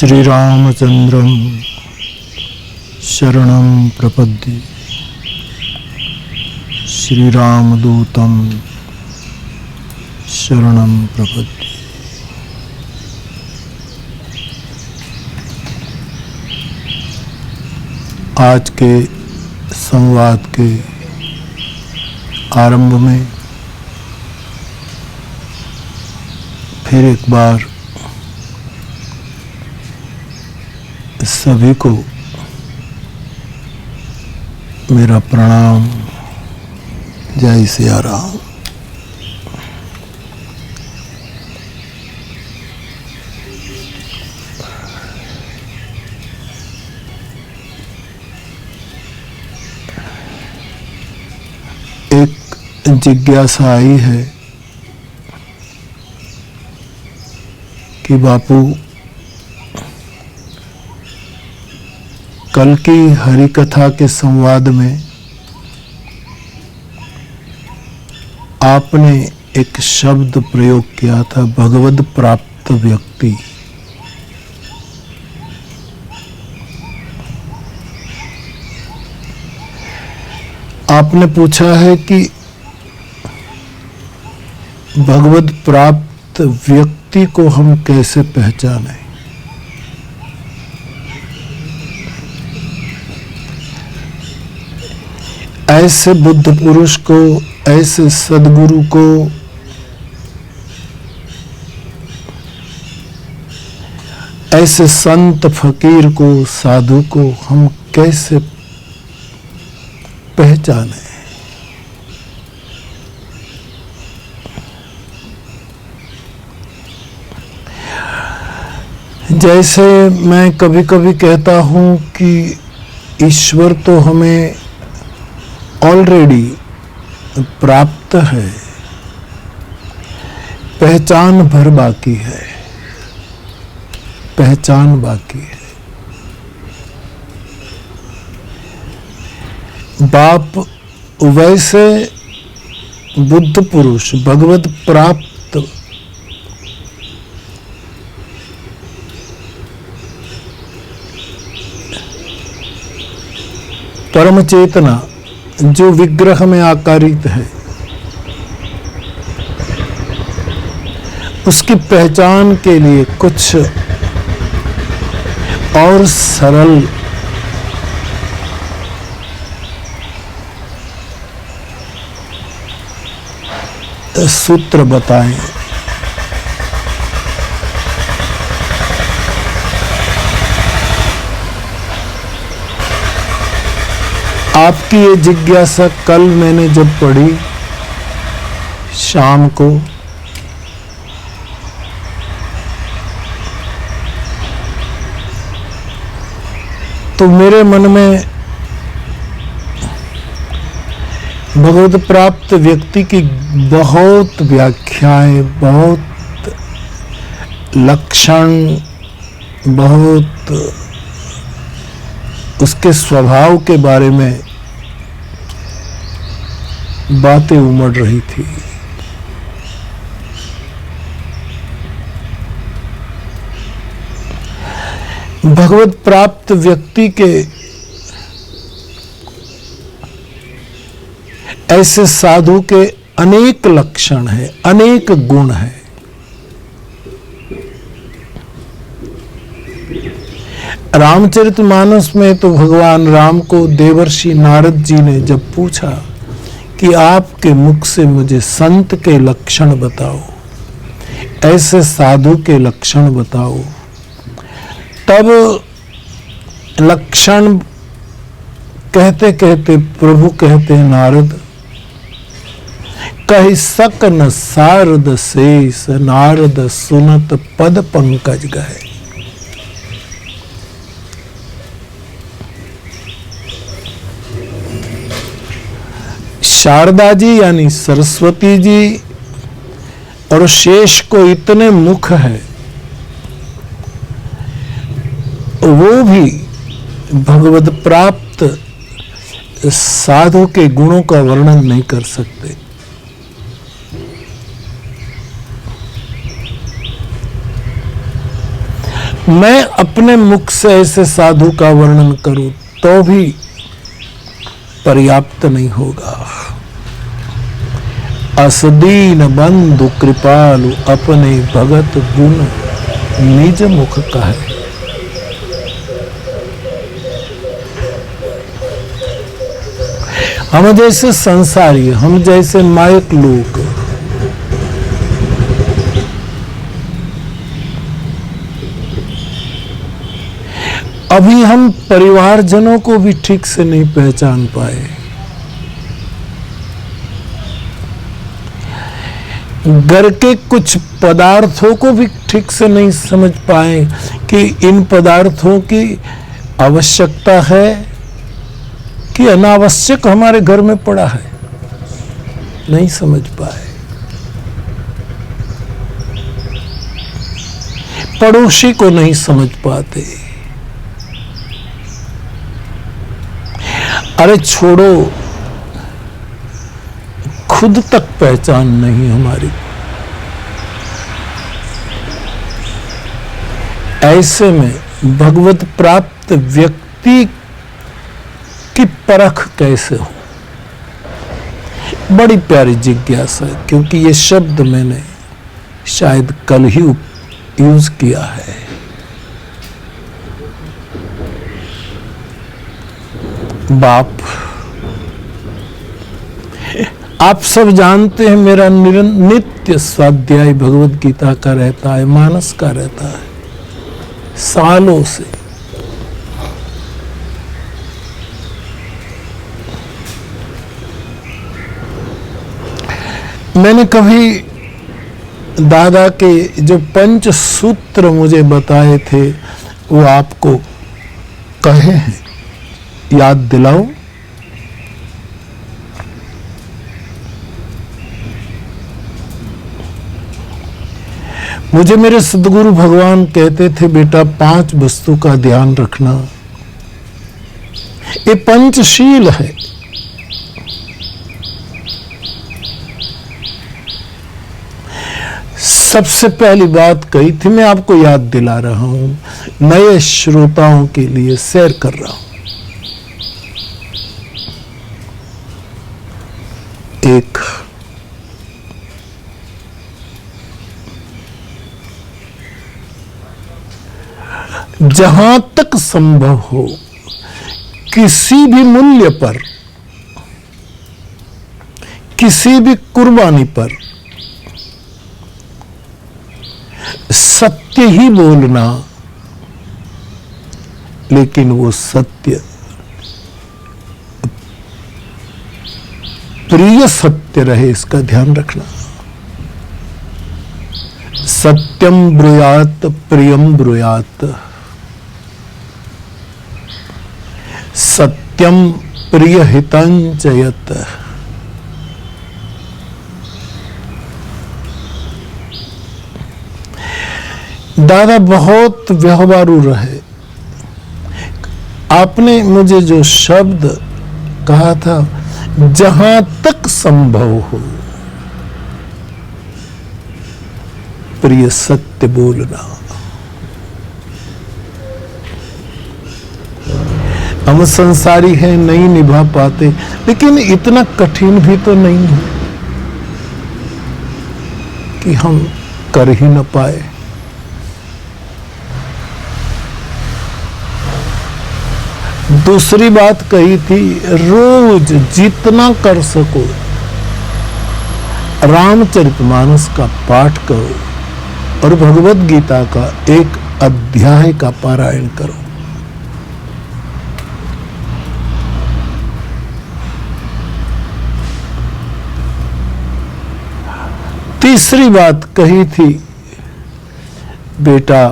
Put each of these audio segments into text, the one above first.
श्रीरामचंद्रं शरणं प्रपद्ये श्रीरामदूतं शरणं प्रपद्ये। आज के संवाद के आरंभ में फिर एक बार सभी को मेरा प्रणाम। जय सिया राम। एक जिज्ञासा आई है कि बापू, कल की हरि कथा के संवाद में आपने एक शब्द प्रयोग किया था, भगवद प्राप्त व्यक्ति। आपने पूछा है कि भगवद प्राप्त व्यक्ति को हम कैसे पहचानें। ऐसे बुद्ध पुरुष को, ऐसे सद्गुरु को, ऐसे संत फकीर को, साधु को हम कैसे पहचानें। जैसे मैं कभी कभी कहता हूं कि ईश्वर तो हमें ऑलरेडी प्राप्त है, पहचान भर बाकी है, पहचान बाकी है। बाप वैसे बुद्ध पुरुष, भगवत प्राप्त परम चेतना जो विग्रह में आकारित है, उसकी पहचान के लिए कुछ और सरल सूत्र बताएं। आपकी ये जिज्ञासा कल मैंने जब पढ़ी शाम को, तो मेरे मन में भगवत प्राप्त व्यक्ति की बहुत व्याख्याएं, बहुत लक्षण, बहुत उसके स्वभाव के बारे में बातें उमड़ रही थी। भगवत प्राप्त व्यक्ति के ऐसे साधु के अनेक लक्षण हैं, अनेक गुण हैं। रामचरितमानस में तो भगवान राम को देवर्षि नारद जी ने जब पूछा कि आपके मुख से मुझे संत के लक्षण बताओ, ऐसे साधु के लक्षण बताओ, तब लक्षण कहते कहते प्रभु कहते हैं, नारद कहि सक न सारद शेष, नारद सुनत पद पंकज गए। शारदा जी यानी सरस्वती जी और शेष को इतने मुख है, वो भी भगवत प्राप्त साधु के गुणों का वर्णन नहीं कर सकते। मैं अपने मुख से ऐसे साधु का वर्णन करूं तो भी पर्याप्त नहीं होगा। असदीन बंधु कृपालु अपने भगत गुण निज मुख कहे। हम जैसे संसारी, हम जैसे मायक लोग अभी हम परिवारजनों को भी ठीक से नहीं पहचान पाए। घर के कुछ पदार्थों को भी ठीक से नहीं समझ पाए कि इन पदार्थों की आवश्यकता है कि अनावश्यक हमारे घर में पड़ा है, नहीं समझ पाए। पड़ोसी को नहीं समझ पाते। अरे छोड़ो, खुद तक पहचान नहीं हमारी। ऐसे में भगवत प्राप्त व्यक्ति की परख कैसे हो? बड़ी प्यारी जिज्ञासा है, क्योंकि ये शब्द मैंने शायद कल ही यूज किया है। बाप, आप सब जानते हैं मेरा नित्य स्वाध्याय भगवत गीता का रहता है, मानस का रहता है, सालों से। मैंने कभी दादा के जो पंच सूत्र मुझे बताए थे वो आपको कहे हैं, याद दिलाओ। मुझे मेरे सद्गुरु भगवान कहते थे, बेटा 5 वस्तु का ध्यान रखना, ये पंचशील है। सबसे पहली बात कही थी, मैं आपको याद दिला रहा हूं, नए श्रोताओं के लिए शेयर कर रहा हूं। एक, जहां तक संभव हो किसी भी मूल्य पर, किसी भी कुर्बानी पर सत्य ही बोलना, लेकिन वो सत्य प्रिय सत्य रहे, इसका ध्यान रखना। सत्यम ब्रूयात प्रियम ब्रूयात, सत्यम प्रिय हितं च यत्। दादा बहुत व्यवहारू रहे। आपने मुझे जो शब्द कहा था, जहां तक संभव हो प्रिय सत्य बोलना। हम संसारी हैं, नहीं निभा पाते, लेकिन इतना कठिन भी तो नहीं है कि हम कर ही न पाए। दूसरी बात कही थी, रोज जितना कर सको रामचरितमानस का पाठ करो और भगवत गीता का एक अध्याय का पारायण करो। तीसरी बात कही थी, बेटा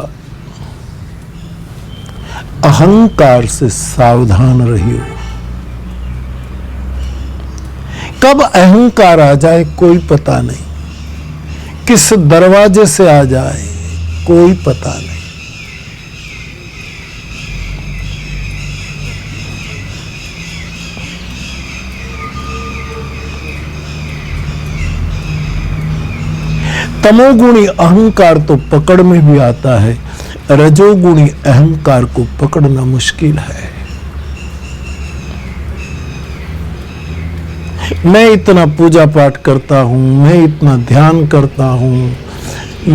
अहंकार से सावधान रहियो। कब अहंकार आ जाए कोई पता नहीं, किस दरवाजे से आ जाए कोई पता नहीं। तमोगुणी अहंकार तो पकड़ में भी आता है, रजोगुणी अहंकार को पकड़ना मुश्किल है। मैं इतना पूजा पाठ करता हूं, मैं इतना ध्यान करता हूं,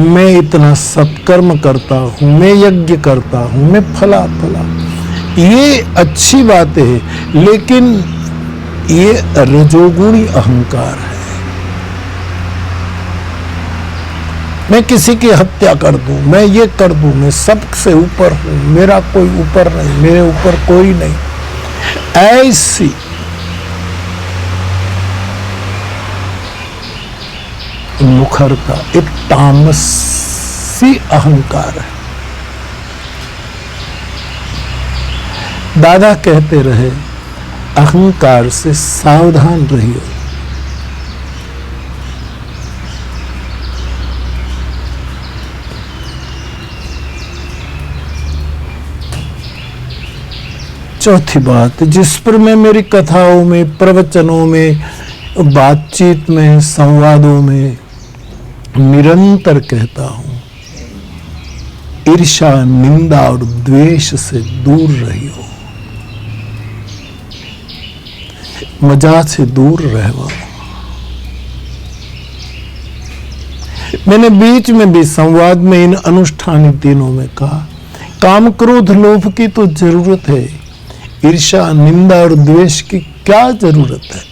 मैं इतना सत्कर्म करता हूं, मैं यज्ञ करता हूं, मैं फला फला, ये अच्छी बात है, लेकिन ये रजोगुणी अहंकार है। मैं किसी की हत्या कर दूं, मैं ये कर दूं, मैं सबसे ऊपर हूं, मेरा कोई ऊपर नहीं, मेरे ऊपर कोई नहीं, ऐसी मुखरता एक तामसी अहंकार है। दादा कहते रहे, अहंकार से सावधान रहिए। चौथी बात जिस पर मैं मेरी कथाओं में, प्रवचनों में, बातचीत में, संवादों में निरंतर कहता हूं, ईर्ष्या, निंदा और द्वेष से दूर रहियो, मजाक से दूर रहवा। मैंने बीच में भी संवाद में इन अनुष्ठानी दिनों में कहा, काम क्रोध लोभ की तो जरूरत है, ईर्ष्या, निंदा और द्वेष की क्या जरूरत है?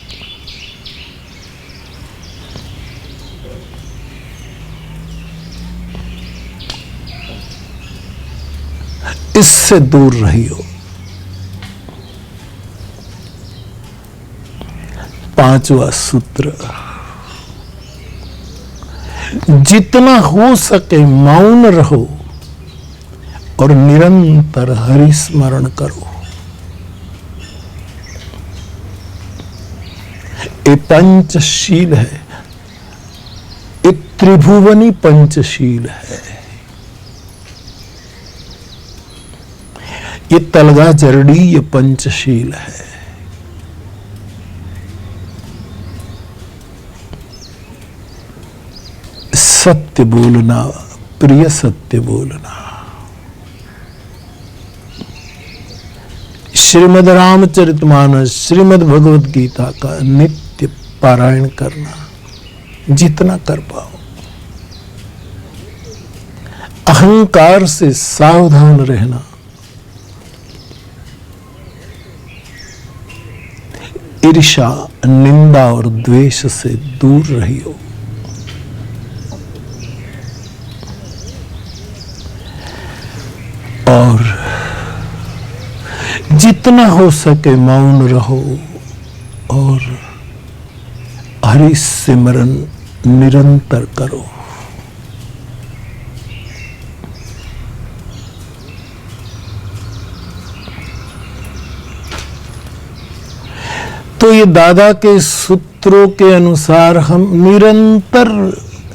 इससे दूर रहियो। पांचवा सूत्र, जितना हो सके मौन रहो और निरंतर हरि स्मरण करो। ये पंचशील है, ये त्रिभुवनी पंचशील है। ये तलगा जरड़ीय पंचशील है। सत्य बोलना, प्रिय सत्य बोलना, श्रीमद् रामचरितमानस, श्रीमद् भगवद गीता का नित्य पारायण करना, जितना कर पाओ। अहंकार से सावधान रहना, ईर्ष्या, निंदा और द्वेष से दूर रहियो। और जितना हो सके मौन रहो और हरि सिमरन निरंतर करो। तो ये दादा के सूत्रों के अनुसार हम निरंतर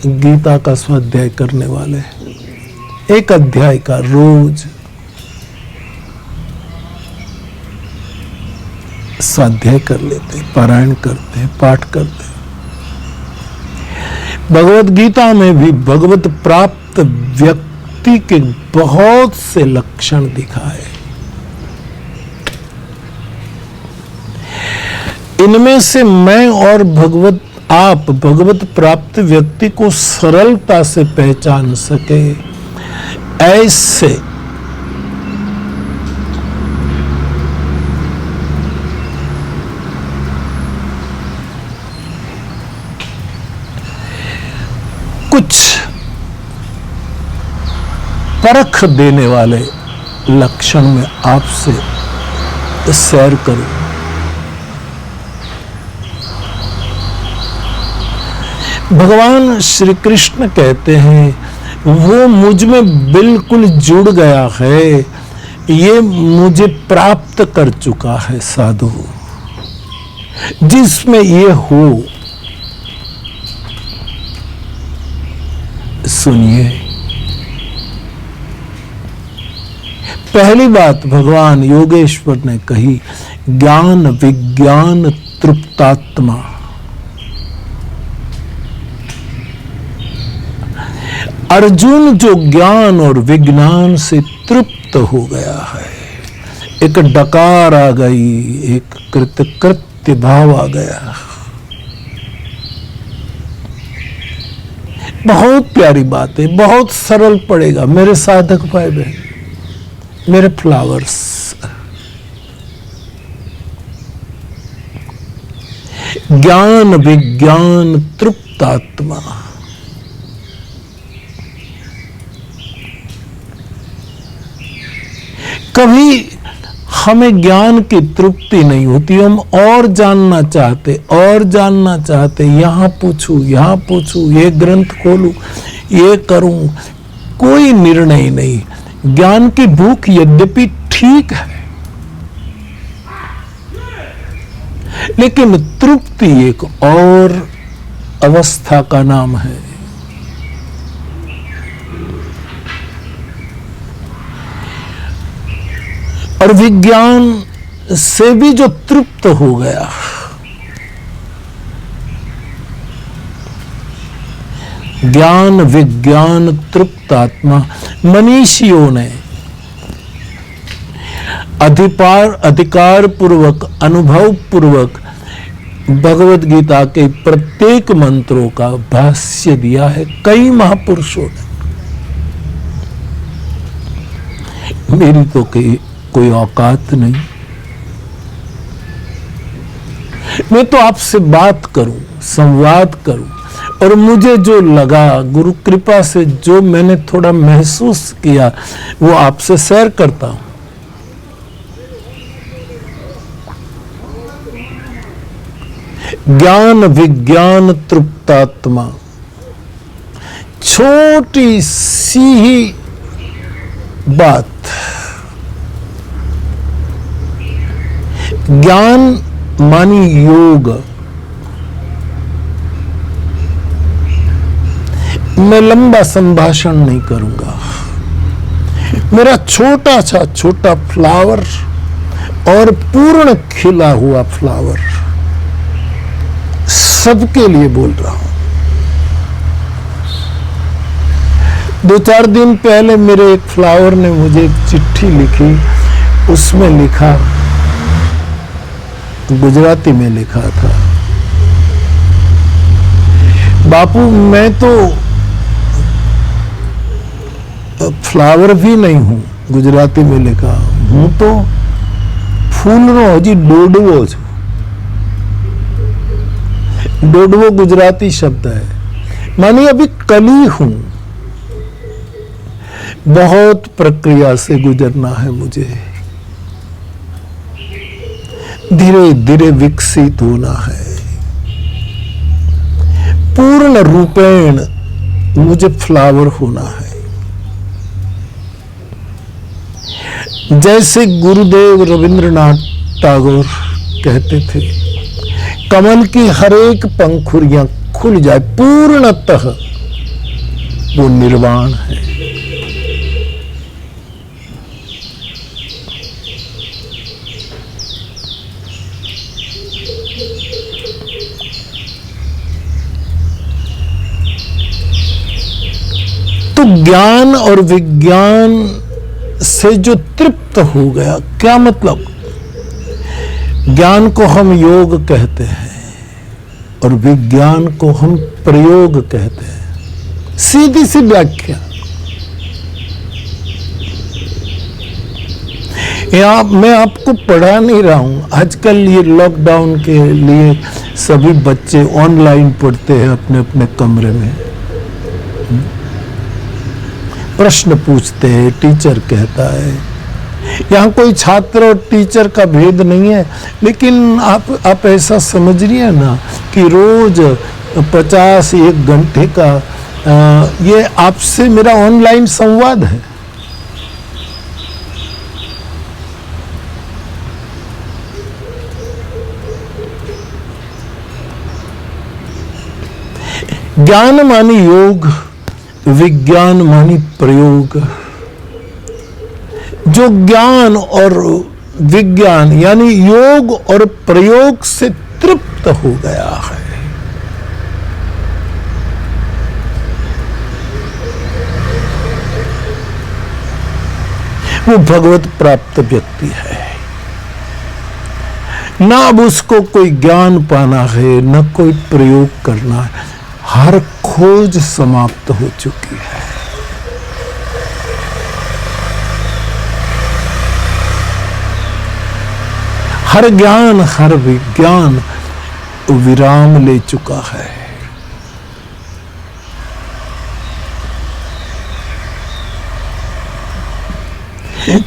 गीता का स्वाध्याय करने वाले हैं। एक अध्याय का रोज स्वाध्याय कर लेते, पारायण करते, पाठ करते। भगवत गीता में भी भगवत प्राप्त व्यक्ति के बहुत से लक्षण दिखाए। इनमें से मैं और आप भगवत प्राप्त व्यक्ति को सरलता से पहचान सके, ऐसे कुछ परख देने वाले लक्षण में आपसे शेयर करूं। भगवान श्री कृष्ण कहते हैं, वो मुझ में बिल्कुल जुड़ गया है, ये मुझे प्राप्त कर चुका है साधु। जिसमें ये हो, सुनिए। पहली बात भगवान योगेश्वर ने कही, ज्ञान विज्ञान तृप्तात्मा। अर्जुन जो ज्ञान और विज्ञान से तृप्त हो गया है, एक डकार आ गई, एक कृतकृत्य भाव आ गया। बहुत प्यारी बात है, बहुत सरल पड़ेगा मेरे साधक भाई बहन, मेरे फ्लावर्स। ज्ञान विज्ञान तृप्त आत्मा। कभी हमें ज्ञान की तृप्ति नहीं होती, हम और जानना चाहते, यहां पूछूं, ये ग्रंथ खोलूं, ये करूं, कोई निर्णय नहीं। ज्ञान की भूख यद्यपि ठीक है, लेकिन तृप्ति एक और अवस्था का नाम है। और विज्ञान से भी जो तृप्त हो गया, ज्ञान विज्ञान तृप्त आत्मा, मनीषियों ने अधिकार पूर्वक, अनुभव पूर्वक भगवत गीता के प्रत्येक मंत्रों का भाष्य दिया है कई महापुरुषों ने। मेरी तो कोई औकात नहीं, मैं तो आपसे बात करूं, संवाद करूं, और मुझे जो लगा, गुरु कृपा से जो मैंने थोड़ा महसूस किया, वो आपसे शेयर करता हूं। ज्ञान विज्ञान तृप्तात्मा, छोटी सी ही बात। ज्ञान मानी योग। मैं लंबा संभाषण नहीं करूंगा। मेरा छोटा फ्लावर और पूर्ण खिला हुआ फ्लावर सबके लिए बोल रहा हूं। 2-4 दिन पहले मेरे एक फ्लावर ने मुझे एक चिट्ठी लिखी, उसमें लिखा, गुजराती में लिखा था, बापू मैं तो फ्लावर भी नहीं हूं, गुजराती में लिखा, हूं तो फूलनो हजी डोडवो छू। डोडवो गुजराती शब्द है, मानी अभी कली हूं, बहुत प्रक्रिया से गुजरना है मुझे, धीरे धीरे विकसित होना है, पूर्ण रूपेण मुझे फ्लावर होना है। जैसे गुरुदेव रविंद्रनाथ टैगोर कहते थे, कमल की हर एक पंखुड़ियां खुल जाए, पूर्णतः वो निर्वाण है। तो ज्ञान और विज्ञान से जो तृप्त हो गया, क्या मतलब? ज्ञान को हम योग कहते हैं और विज्ञान को हम प्रयोग कहते हैं। सीधी सी व्याख्या। मैं आपको पढ़ा नहीं रहा हूं। आजकल ये लॉकडाउन के लिए सभी बच्चे ऑनलाइन पढ़ते हैं अपने अपने कमरे में, प्रश्न पूछते हैं, टीचर कहता है। यहाँ कोई छात्र और टीचर का भेद नहीं है, लेकिन आप ऐसा समझिए ना कि रोज 50-1 घंटे का ये आपसे मेरा ऑनलाइन संवाद है। ज्ञान मानी योग, विज्ञान मानी प्रयोग। जो ज्ञान और विज्ञान यानी योग और प्रयोग से तृप्त हो गया है, वो भगवत प्राप्त व्यक्ति है। ना अब उसको कोई ज्ञान पाना है, न कोई प्रयोग करना है। हर खोज समाप्त हो चुकी है। हर ज्ञान, हर विज्ञान विराम ले चुका है।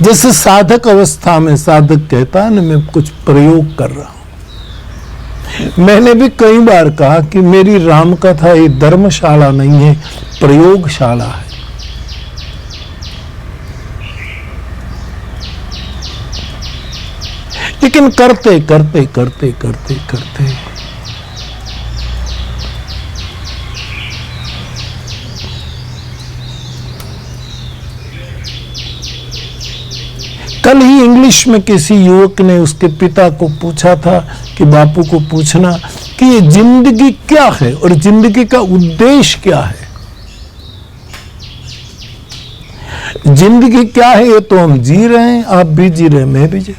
जैसे साधक अवस्था में साधक कहता है ना, मैं कुछ प्रयोग कर रहा हूं। मैंने भी कई बार कहा कि मेरी राम कथा ये धर्मशाला नहीं है, प्रयोगशाला है। लेकिन करते करते करते करते करते कल ही इंग्लिश में किसी युवक ने उसके पिता को पूछा था कि बापू को पूछना कि ये जिंदगी क्या है और जिंदगी का उद्देश्य क्या है। जिंदगी क्या है ये तो हम जी रहे हैं, आप भी जी रहे हैं, मैं भी जी।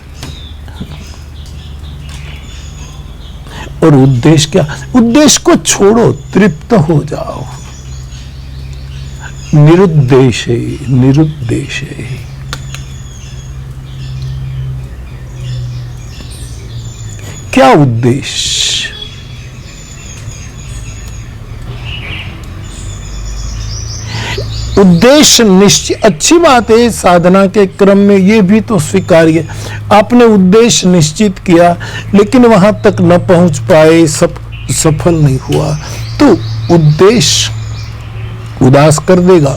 और उद्देश्य क्या? उद्देश्य को छोड़ो, तृप्त हो जाओ। निरुद्देश्य, निरुद्देश्य। क्या उद्देश्य? उद्देश्य निश्चित अच्छी बात है। साधना के क्रम में ये भी तो स्वीकार्य, आपने उद्देश्य निश्चित किया लेकिन वहां तक न पहुंच पाए, सफल नहीं हुआ, तो उद्देश्य उदास कर देगा।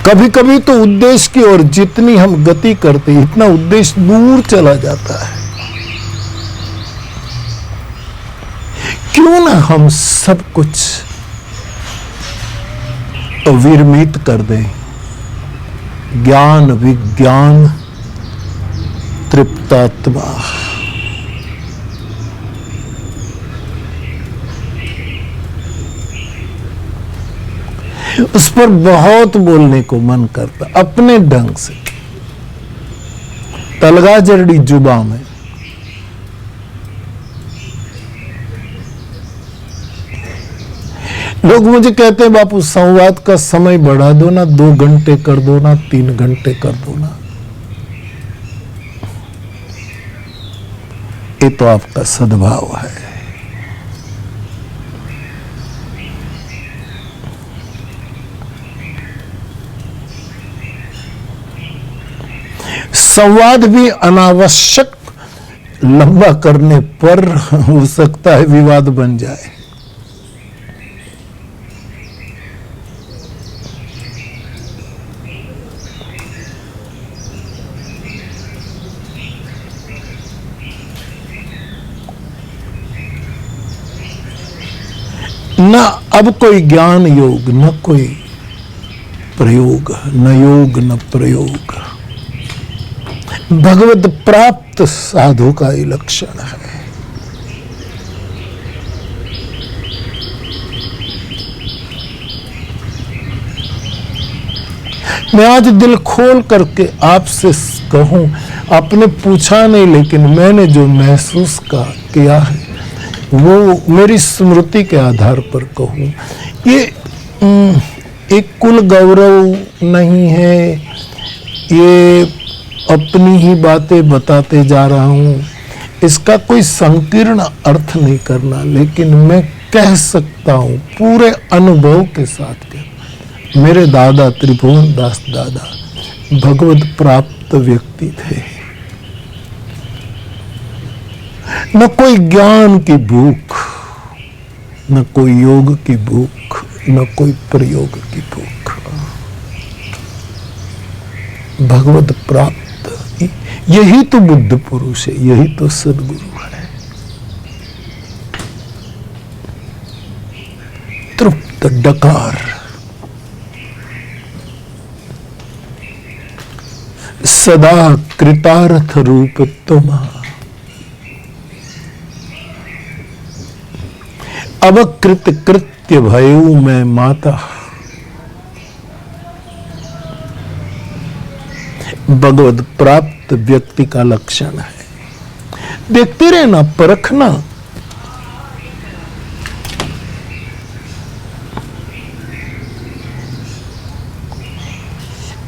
कभी कभी तो उद्देश्य की ओर जितनी हम गति करते हैं इतना उद्देश्य दूर चला जाता है। क्यों ना हम सब कुछ विरमित कर दें। ज्ञान विज्ञान तृप्तात्मा। उस पर बहुत बोलने को मन करता, अपने ढंग से, तलगा जरड़ी जुबा में। लोग मुझे कहते हैं बापू संवाद का समय बढ़ा दो ना, 2 घंटे कर दो ना, 3 घंटे कर दो ना। ये तो आपका सद्भाव है। संवाद भी अनावश्यक लंबा करने पर हो सकता है विवाद बन जाए। न अब कोई ज्ञान योग, न कोई प्रयोग, न योग न प्रयोग। भगवत प्राप्त साधु का ही लक्षण है। मैं आज दिल खोल करके आपसे कहूं, आपने पूछा नहीं लेकिन मैंने जो महसूस किया है वो मेरी स्मृति के आधार पर कहूं। ये एक कुल गौरव नहीं है, ये अपनी ही बातें बताते जा रहा हूं, इसका कोई संकीर्ण अर्थ नहीं करना, लेकिन मैं कह सकता हूं पूरे अनुभव के साथ के मेरे दादा त्रिभुवन दास दादा भगवत प्राप्त व्यक्ति थे। न कोई ज्ञान की भूख, न कोई योग की भूख, न कोई प्रयोग की भूख। भगवत प्राप्त, यही तो बुद्ध पुरुष है, यही तो सद्गुरु है। तृप्त डकार, सदा कृतार्थ रूप तुम, अवकृत कृत्य भयऊ मैं माता। भगवत प्राप्त व्यक्ति का लक्षण है। देखते रहना, परखना।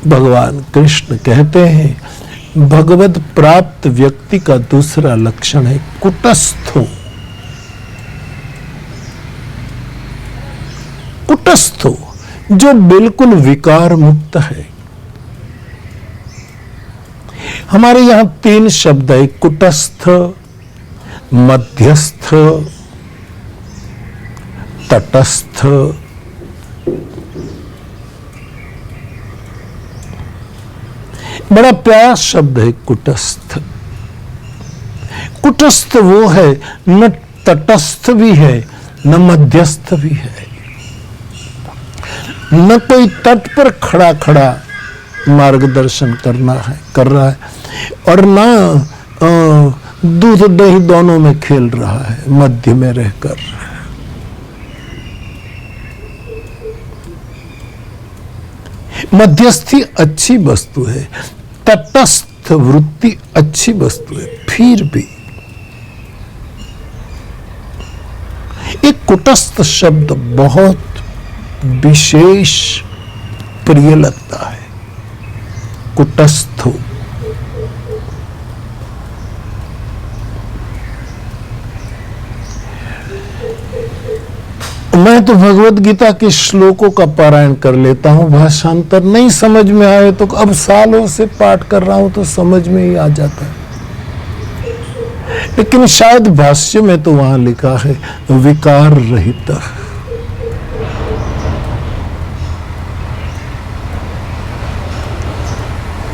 भगवान कृष्ण कहते हैं भगवत प्राप्त व्यक्ति का दूसरा लक्षण है कुटस्थो। कुटस्थो जो बिल्कुल विकार मुक्त है। हमारे यहां 3 शब्द है, कुटस्थ, मध्यस्थ, तटस्थ। बड़ा प्यारा शब्द है कुटस्थ। कुटस्थ वो है, न तटस्थ भी है न मध्यस्थ भी है, न कोई तट पर खड़ा खड़ा मार्गदर्शन कर रहा है और ना दूध दही दोनों में खेल रहा है, मध्य में रहकर। मध्यस्थी अच्छी वस्तु है, तटस्थ वृत्ति अच्छी वस्तु है, फिर भी एक कुटस्थ शब्द बहुत विशेष प्रिय लगता है। कुटस्थो। मैं तो भगवत गीता के श्लोकों का पारायण कर लेता हूं, भाषांतर नहीं समझ में आए तो अब सालों से पाठ कर रहा हूं तो समझ में ही आ जाता है। लेकिन शायद भाष्य में तो वहां लिखा है विकार रहित।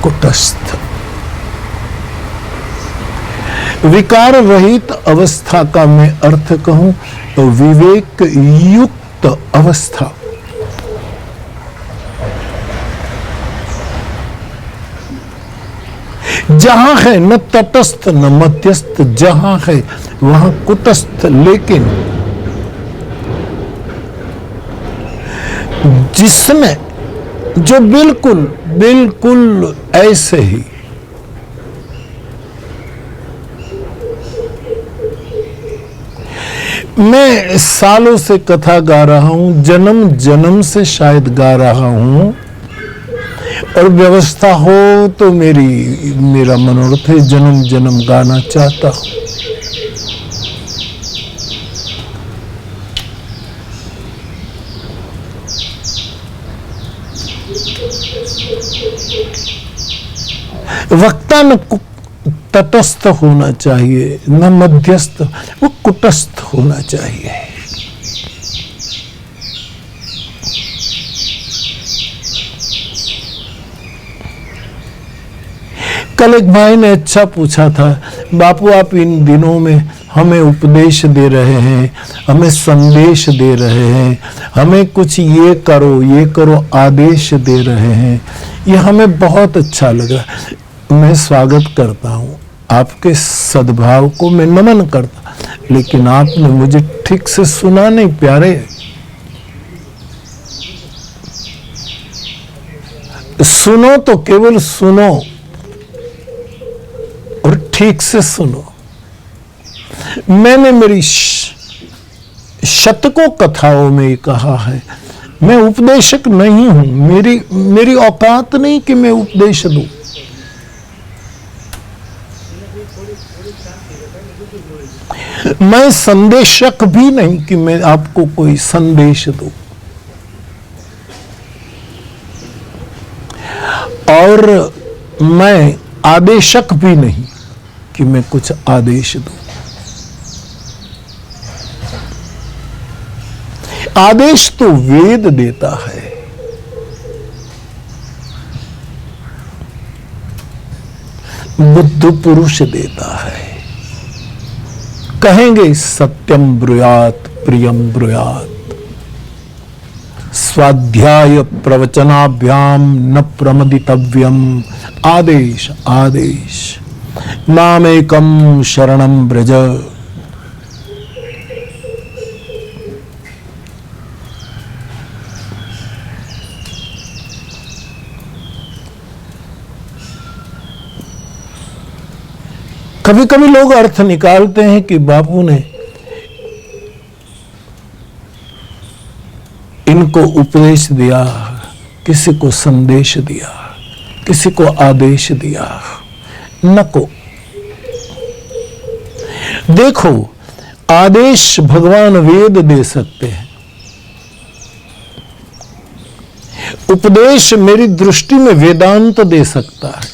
कुटस्थ विकार रहित अवस्था का मैं अर्थ कहूं तो विवेक युक्त अवस्था। जहां है न तटस्थ न मध्यस्थ, जहां है वहां कुटस्थ, लेकिन जिसमें जो बिल्कुल बिल्कुल ऐसे ही मैं सालों से कथा गा रहा हूं, जन्म जन्म से शायद गा रहा हूं, और व्यवस्था हो तो मेरा मनोरथ है जन्म जन्म गाना चाहता हूं। वक्ता न तटस्थ होना चाहिए न मध्यस्थ, वो कुटस्थ होना चाहिए। कल एक भाई ने अच्छा पूछा था, बापू आप इन दिनों में हमें उपदेश दे रहे हैं, हमें संदेश दे रहे हैं, हमें कुछ ये करो आदेश दे रहे हैं, ये हमें बहुत अच्छा लगा। मैं स्वागत करता हूं, आपके सद्भाव को मैं नमन करता, लेकिन आपने मुझे ठीक से सुना नहीं प्यारे। सुनो तो केवल सुनो और ठीक से सुनो। मैंने मेरी शतकों कथाओं में कहा है, मैं उपदेशक नहीं हूं, मेरी औकात नहीं कि मैं उपदेश दूं। मैं संदेशक भी नहीं कि मैं आपको कोई संदेश दूं, और मैं आदेशक भी नहीं कि मैं कुछ आदेश दूं। आदेश तो वेद देता है, बुद्ध पुरुष देता है। कहेंगे सत्यम ब्रूयात प्रियम ब्रूयात, स्वाध्याय प्रवचनाभ्याम न प्रमदितव्यम। आदेश आदेश, मामेकम शरणम ब्रज। कभी कभी लोग अर्थ निकालते हैं कि बापू ने इनको उपदेश दिया, किसी को संदेश दिया, किसी को आदेश दिया। नको। देखो, आदेश भगवान वेद दे सकते हैं, उपदेश मेरी दृष्टि में वेदांत दे सकता है।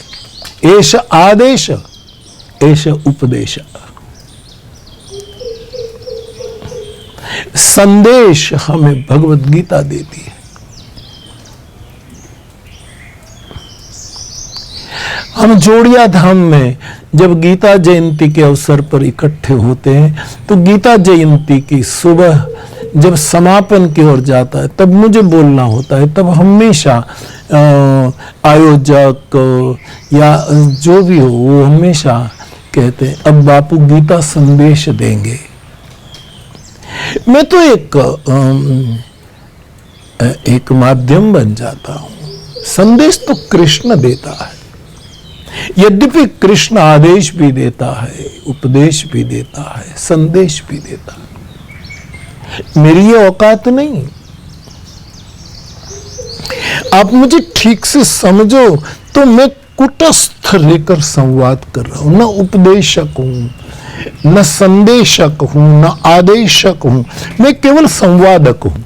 एष आदेश, एष उपदेश। संदेश हमें भगवत गीता देती है। हम जोड़िया धाम में जब गीता जयंती के अवसर पर इकट्ठे होते हैं तो गीता जयंती की सुबह जब समापन की ओर जाता है तब मुझे बोलना होता है। तब हमेशा आयोजक या जो भी हो वो हमेशा कहते हैं अब बापू गीता संदेश देंगे। मैं तो एक माध्यम बन जाता हूं। संदेश तो कृष्ण देता है, यद्यपि कृष्ण आदेश भी देता है, उपदेश भी देता है, संदेश भी देता है। मेरी ये औकात नहीं। आप मुझे ठीक से समझो तो मैं कुटस्थ लेकर संवाद कर रहा हूं, न उपदेशक हूं, न संदेशक हूं, न आदेशक हूं, मैं केवल संवादक हूं।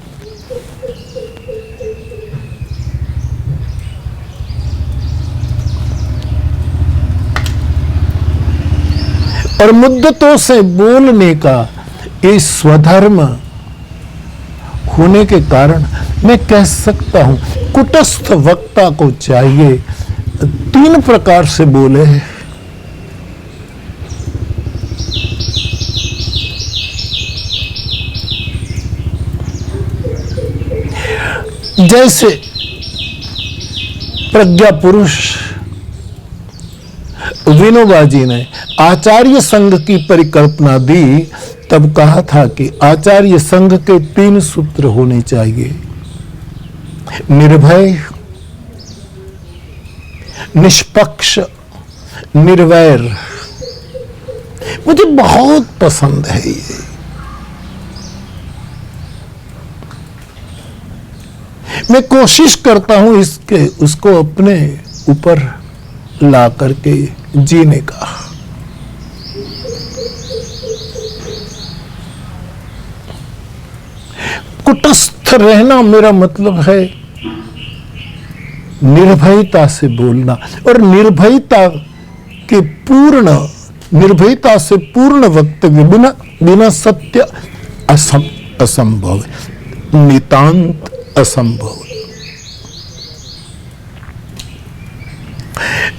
और मुद्दतों से बोलने का ये स्वधर्म होने के कारण मैं कह सकता हूं कुटस्थ वक्ता को चाहिए 3 प्रकार से बोले। जैसे प्रज्ञा पुरुष विनोबा जी ने आचार्य संघ की परिकल्पना दी, तब कहा था कि आचार्य संघ के 3 सूत्र होने चाहिए: निर्भय, निष्पक्ष, निर्वैर। मुझे बहुत पसंद है ये। मैं कोशिश करता हूं उसको अपने ऊपर ला करके जीने का। कुटस्थ रहना मेरा मतलब है निर्भयता से बोलना, और निर्भयता से पूर्ण वक्तव्य बिना सत्य असंभव, नितांत असंभव।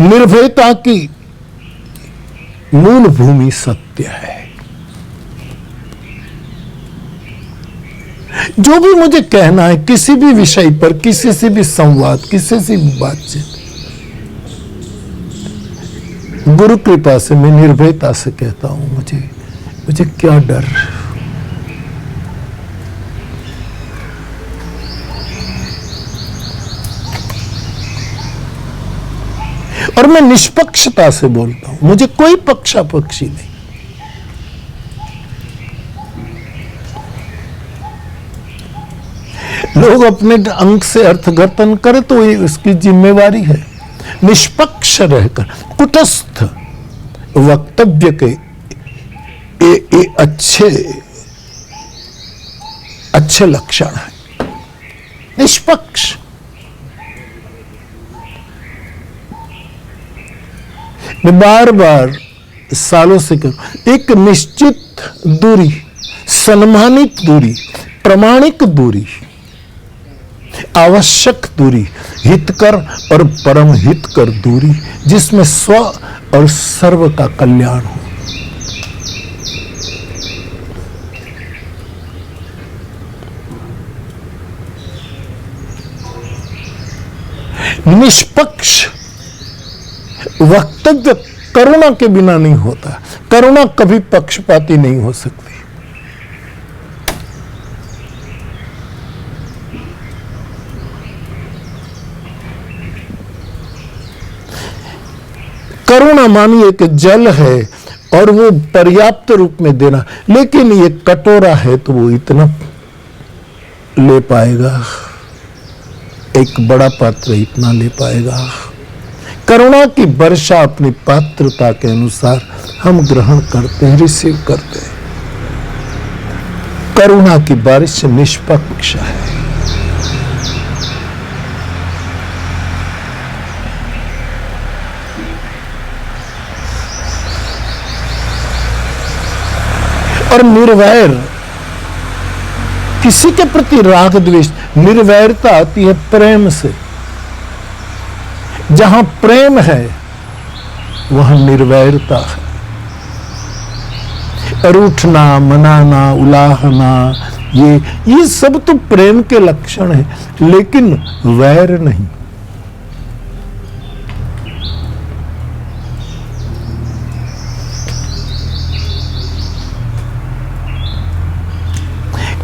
निर्भयता की मूल भूमि सत्य है। जो भी मुझे कहना है किसी भी विषय पर, किसी से भी संवाद, किसी से भी बातचीत, गुरु कृपा से मैं निर्भयता से कहता हूं। मुझे क्या डर। और मैं निष्पक्षता से बोलता हूं, मुझे कोई पक्षापक्षी नहीं। लोग अपने अंक से अर्थघटन करे तो ये उसकी जिम्मेवारी है। निष्पक्ष रहकर कुटस्थ वक्तव्य के ये अच्छे लक्षण है। निष्पक्ष। मैं बार बार सालों से कहूं, एक निश्चित दूरी, सम्मानित दूरी, प्रामाणिक दूरी, आवश्यक दूरी, हितकर और परम हितकर दूरी, जिसमें स्व और सर्व का कल्याण हो। निष्पक्ष वक्तव्य करुणा के बिना नहीं होता। करुणा कभी पक्षपाती नहीं हो सकती। करुणा मानिए कि जल है और वो पर्याप्त रूप में देना। लेकिन ये कटोरा है तो वो इतना ले पाएगा, एक बड़ा पात्र इतना ले पाएगा। करुणा की वर्षा अपनी पात्रता के अनुसार हम ग्रहण करते हैं, रिसीव करते हैं। करुणा की बारिश निष्पक्ष है। और निर्वैर, किसी के प्रति राग द्वेष, निर्वैरता आती है प्रेम से। जहां प्रेम है वहां निर्वैरता है। रूठना, मनाना, उलाहना, ये सब तो प्रेम के लक्षण है, लेकिन वैर नहीं।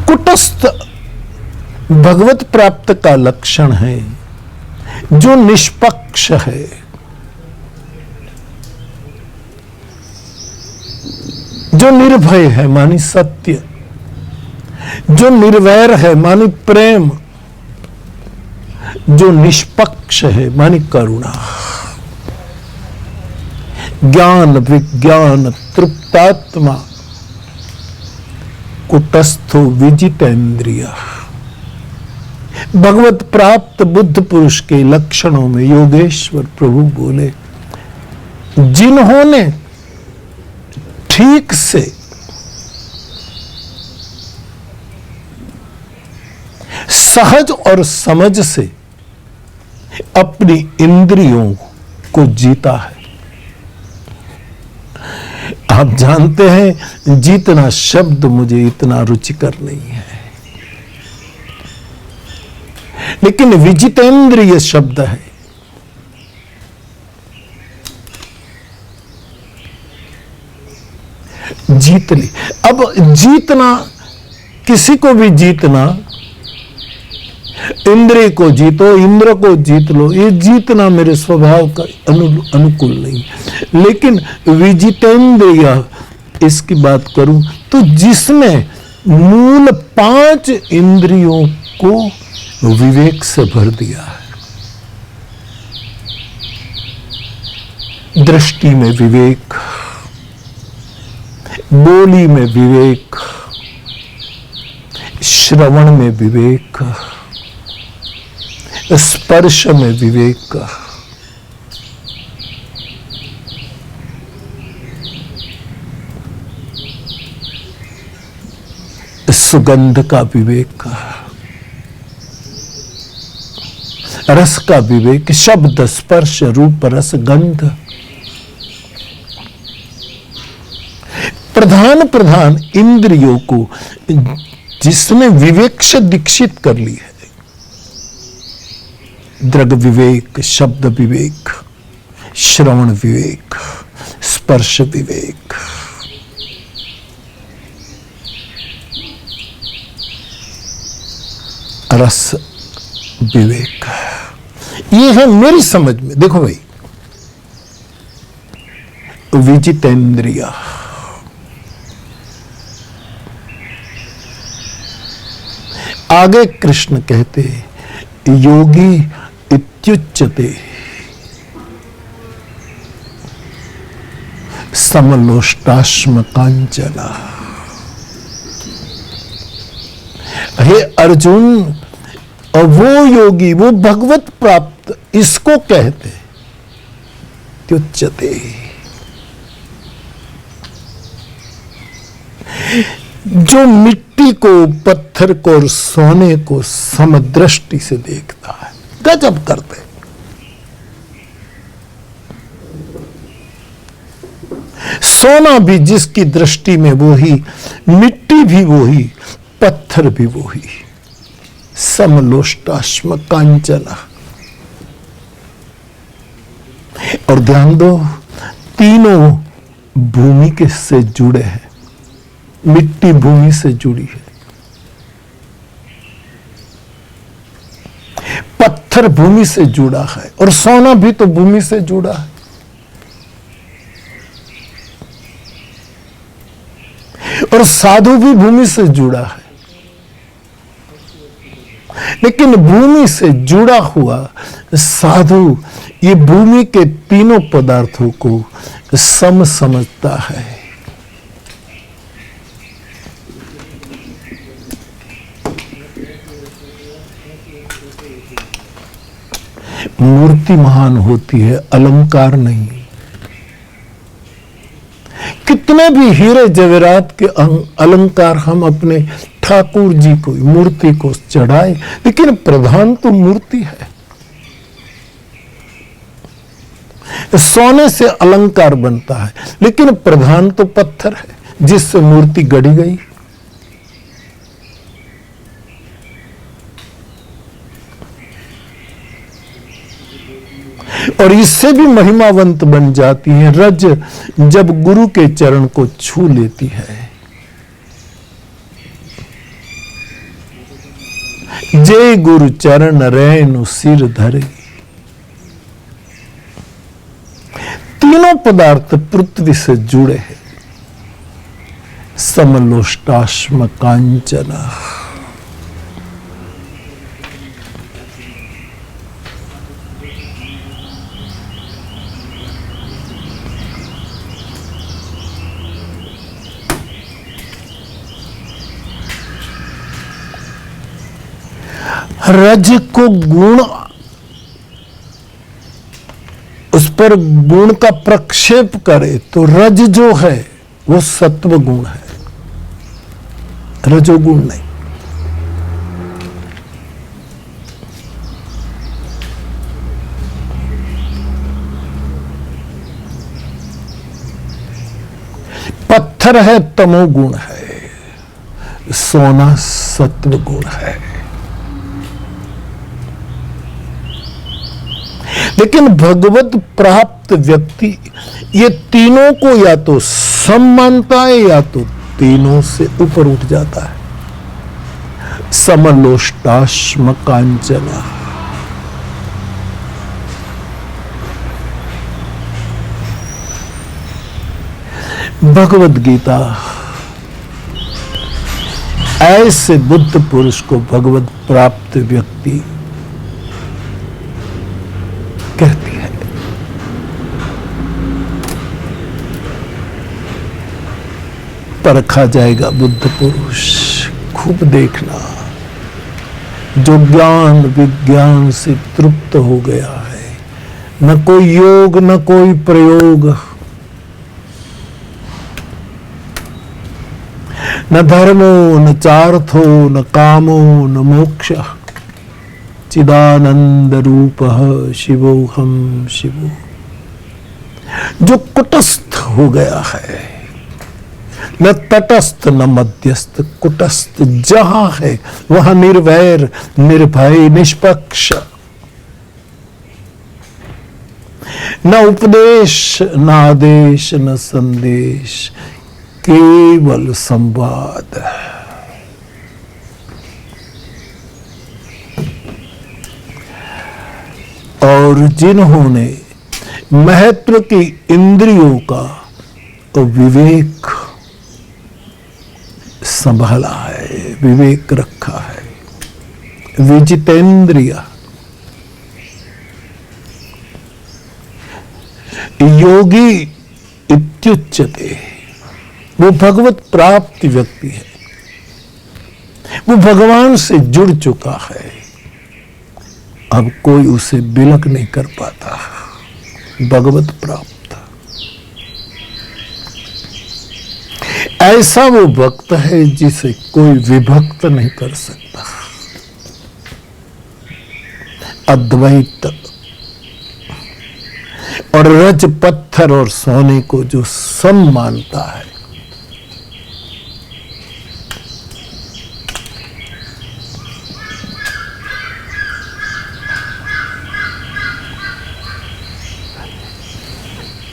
कुटस्थ भगवत प्राप्त का लक्षण है, जो निष्पक्ष है, जो निर्भय है मानी सत्य, जो निर्वैर है मानी प्रेम, जो निष्पक्ष है मानी करुणा। ज्ञान विज्ञान तृप्तात्मा कुटस्थो विजितेंद्रिय। भगवत प्राप्त बुद्ध पुरुष के लक्षणों में योगेश्वर प्रभु बोले, जिन्होंने ठीक से सहज और समझ से अपनी इंद्रियों को जीता है। आप जानते हैं, जीतना शब्द मुझे इतना रुचिकर नहीं है, लेकिन विजितेंद्रिय शब्द है। जीत ली। अब जीतना, किसी को भी जीतना, इंद्रिय को जीतो, इंद्र को जीत लो, ये जीतना मेरे स्वभाव का अनुकूल नहीं। लेकिन विजितेंद्रिय, इसकी बात करूं तो जिसने मूल 5 इंद्रियों को विवेक से भर दिया है। दृष्टि में विवेक, बोली में विवेक, श्रवण में विवेक, स्पर्श में विवेक, सुगंध का विवेक, रस का विवेक, शब्द स्पर्श रूप रस गंध, प्रधान इंद्रियों को जिसने विवेक से दीक्षित कर ली है, दृग विवेक, शब्द विवेक, श्रवण विवेक, स्पर्श विवेक, रस विवेक, ये है मेरी समझ में। देखो भाई, विजितेंद्रिय, आगे कृष्ण कहते योगी इत्युच्यते समलोष्टाश्म कांचना। हे अर्जुन, और वो योगी, वो भगवत प्राप्त, इसको कहते इत्युच्यते, जो मिट्टी को, पत्थर को और सोने को समदृष्टि से देखता है। गजब करते। सोना भी जिसकी दृष्टि में वो ही, मिट्टी भी वो ही, पत्थर भी वो ही। समलोष्टाश्म कांचना। और ध्यान दो, तीनों भूमि के से जुड़े हैं। मिट्टी भूमि से जुड़ी है, पत्थर भूमि से जुड़ा है, और सोना भी तो भूमि से जुड़ा है। और साधु भी भूमि से जुड़ा है, लेकिन भूमि से जुड़ा हुआ साधु ये भूमि के तीनों पदार्थों को सम समझता है। मूर्ति महान होती है, अलंकार नहीं। कितने भी हीरे जवेरात के अलंकार हम अपने ठाकुर जी को मूर्ति को चढ़ाए, लेकिन प्रधान तो मूर्ति है। सोने से अलंकार बनता है, लेकिन प्रधान तो पत्थर है जिससे मूर्ति गढ़ी गई। और इससे भी महिमावंत बन जाती है रज, जब गुरु के चरण को छू लेती है। जय गुरु चरण रैनु सिर धरे। तीनों पदार्थ पृथ्वी से जुड़े हैं। समलोष्टाश्म कांचना, रज को गुण, उस पर गुण का प्रक्षेप करे तो रज जो है वो सत्व गुण है, रजोगुण नहीं। पत्थर है तमोगुण है, सोना सत्व गुण है। लेकिन भगवत प्राप्त व्यक्ति ये तीनों को या तो सम मानता है या तो तीनों से ऊपर उठ जाता है। समलोष्टाश्म कांचना, भगवत गीता ऐसे बुद्ध पुरुष को भगवत प्राप्त व्यक्ति कहती है। परखा जाएगा बुद्ध पुरुष, खूब देखना। जो ज्ञान विज्ञान से तृप्त हो गया है, न कोई योग न कोई प्रयोग, न धर्मो न चार्थो न कामो न मोक्ष, चिदानंद रूप शिवोहम शिवो। जो कुटस्थ हो गया है, न तटस्थ न मध्यस्थ, कुटस्थ जहां है वहां निर्वैर निर्भय निष्पक्ष, न उपदेश न आदेश न संदेश, केवल संवाद। और जिन्होंने महत्व की इंद्रियों का तो विवेक संभाला है, विवेक रखा है, विजितेंद्रिया, योगी इत्युच्यते, वो भगवत प्राप्ति व्यक्ति है, वो भगवान से जुड़ चुका है। अब कोई उसे बिलक नहीं कर पाता। भगवत प्राप्त ऐसा वो भक्त है जिसे कोई विभक्त नहीं कर सकता। अद्वैत और रज पत्थर और सोने को जो सम मानता है,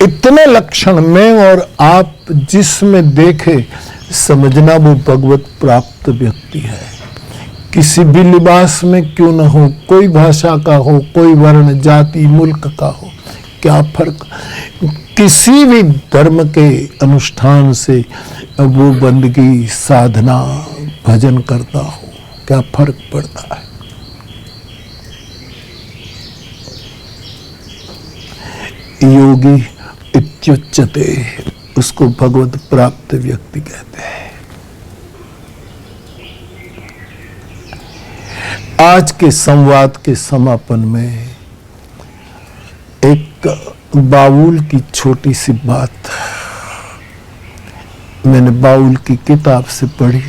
इतने लक्षण में और आप जिसमें देखे समझना वो भगवत प्राप्त व्यक्ति है। किसी भी लिबास में क्यों न हो, कोई भाषा का हो, कोई वर्ण जाति मुल्क का हो, क्या फर्क, किसी भी धर्म के अनुष्ठान से अब वो बंदगी, साधना, भजन करता हो, क्या फर्क पड़ता है। योगी इत्युच्यते, उसको भगवत प्राप्त व्यक्ति कहते हैं। आज के संवाद के समापन में एक बाउल की छोटी सी बात मैंने बाउल की किताब से पढ़ी।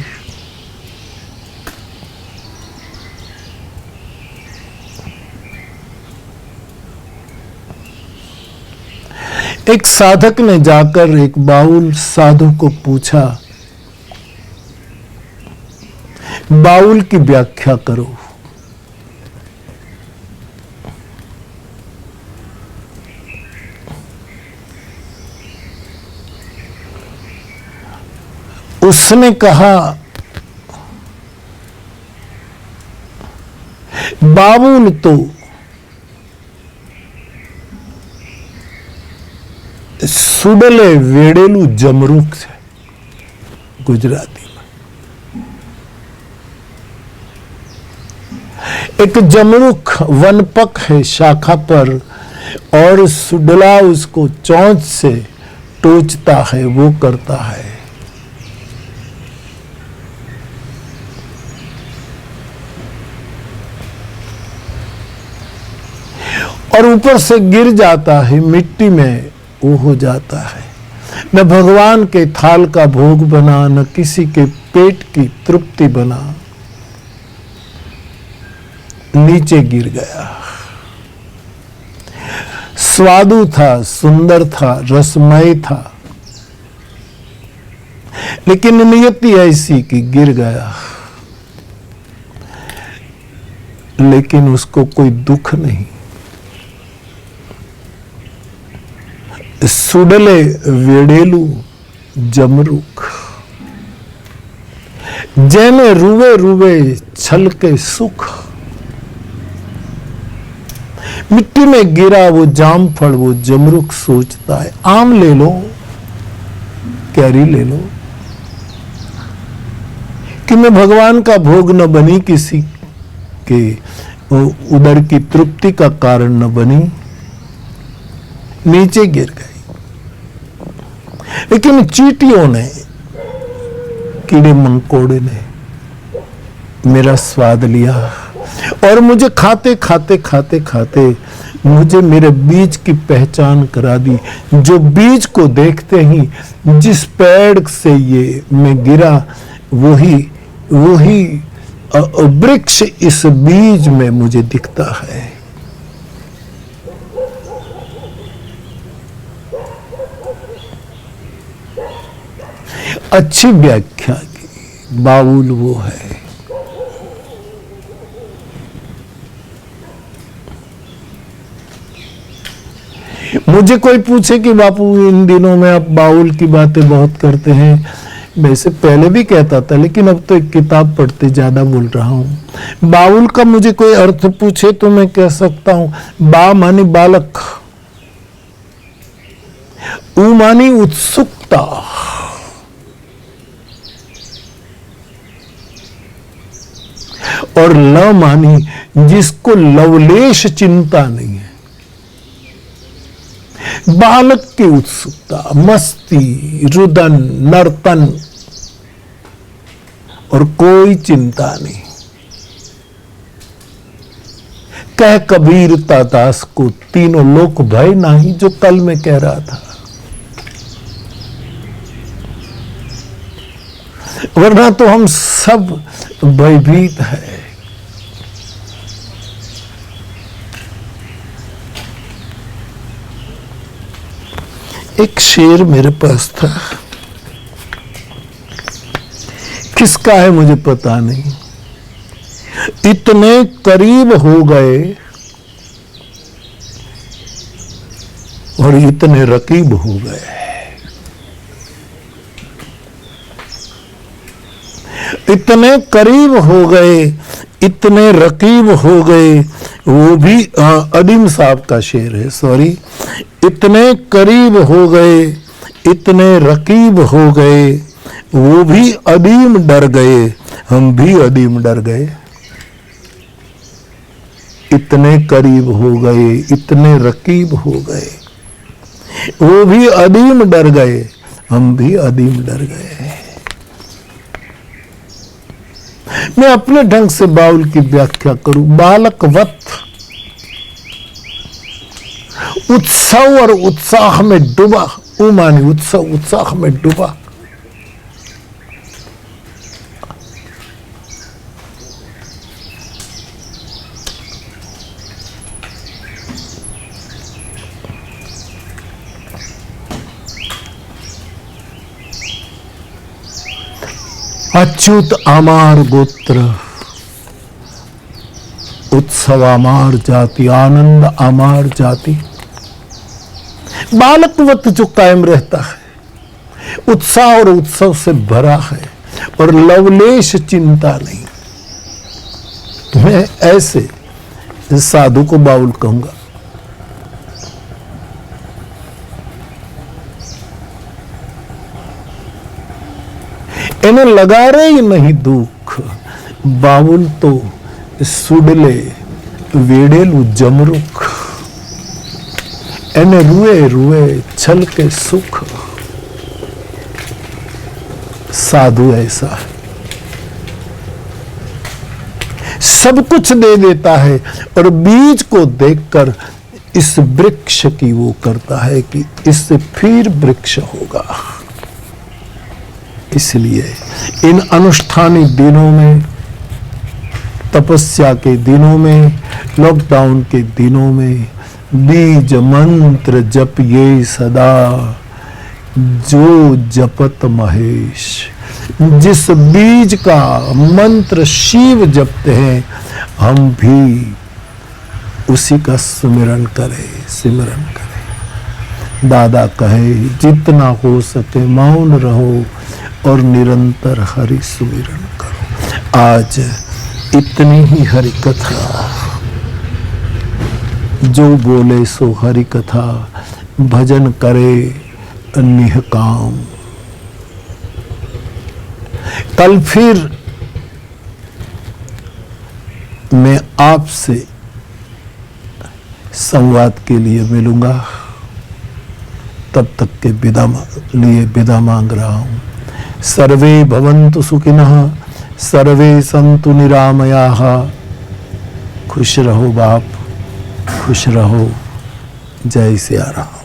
एक साधक ने जाकर एक बाउल साधु को पूछा, बाउल की व्याख्या करो। उसने कहा, बाउल तो सुडले वेडेलू जमरूख है, गुजराती में। एक जमरूख वनपक है शाखा पर, और सुडला उसको चोंच से टोचता है, वो करता है। और ऊपर से गिर जाता है मिट्टी में, वो हो जाता है। न भगवान के थाल का भोग बना, न किसी के पेट की तृप्ति बना, नीचे गिर गया। स्वादु था, सुंदर था, रसमय था, लेकिन नियति ऐसी कि गिर गया। लेकिन उसको कोई दुख नहीं। सुडले वेडेलू जमरूख, जैने रुवे रुवे छलके सुख। मिट्टी में गिरा वो जामफल, वो जमरूख सोचता है, आम ले लो, कैरी ले लो, कि मैं भगवान का भोग न बनी, किसी के उदर की तृप्ति का कारण न बनी, नीचे गिर गई। लेकिन चींटियों ने, कीड़े मकोड़े ने मेरा स्वाद लिया, और मुझे खाते खाते खाते खाते मुझे मेरे बीज की पहचान करा दी। जो बीज को देखते ही, जिस पेड़ से ये मैं गिरा, वही वृक्ष इस बीज में मुझे दिखता है। अच्छी व्याख्या की, बाउल वो है। मुझे कोई पूछे कि बापू इन दिनों में आप बाउल की बातें बहुत करते हैं, वैसे पहले भी कहता था, लेकिन अब तो एक किताब पढ़ते ज्यादा बोल रहा हूं। बाउल का मुझे कोई अर्थ पूछे तो मैं कह सकता हूं, बा मानी बालक, उ मानी उत्सुकता, और ल मानी जिसको लवलेश चिंता नहीं है। बालक की उत्सुकता, मस्ती, रुदन, नर्तन, और कोई चिंता नहीं। कह कबीर दास को तीनों लोक भय नहीं, जो कल मैं कह रहा था। वरना तो हम सब भयभीत है। एक शेर मेरे पास था, किसका है मुझे पता नहीं। इतने करीब हो गए और इतने रकीब हो गए। इतने करीब हो गए, इतने रकीब हो गए। वो भी अदीम साहब का शेर है, सॉरी। इतने करीब हो गए, इतने रकीब हो गए, वो भी अदीम डर गए, हम भी अदीम डर गए। इतने करीब हो गए, इतने रकीब हो गए, वो भी अदीम डर गए, हम भी अदीम डर गए। मैं अपने ढंग से बाउल की व्याख्या करूं, बालकवत उत्सव और उत्साह में डूबा, वो मानी उत्सव उत्साह में डूबा। अच्युत आमार गोत्र, उत्सव आमार जाति, आनंद आमार जाति। बालकवत जो कायम रहता है, उत्साह और उत्सव से भरा है और लवलेश चिंता नहीं। मैं ऐसे साधु को बाउल कहूंगा। इन्हें लगा रहे नहीं दुख, बाउल तो सुडले वेडेलू जमरुख, एने रुए रुए छल के सुख। साधु ऐसा है, सब कुछ दे देता है और बीज को देखकर इस वृक्ष की वो करता है कि इससे फिर वृक्ष होगा। इसलिए इन अनुष्ठानी दिनों में, तपस्या के दिनों में, लॉकडाउन के दिनों में बीज मंत्र जप ये सदा, जो जपत महेश। जिस बीज का मंत्र शिव जपते हैं, हम भी उसी का सुमिरन करें, सिमरन करें। दादा कहे जितना हो सके मौन रहो और निरंतर हरि सुमिरन करो। आज इतनी ही हरि कथा, जो बोले सो हरि कथा, भजन करे निहकाम। कल फिर मैं आपसे संवाद के लिए मिलूंगा। तब तक के विदा मांग रहा हूं। सर्वे भवन्तु सुखिनः, सर्वे सन्तु निरामयाः। खुश रहो बाप, खुश रहो। जय सिया राम।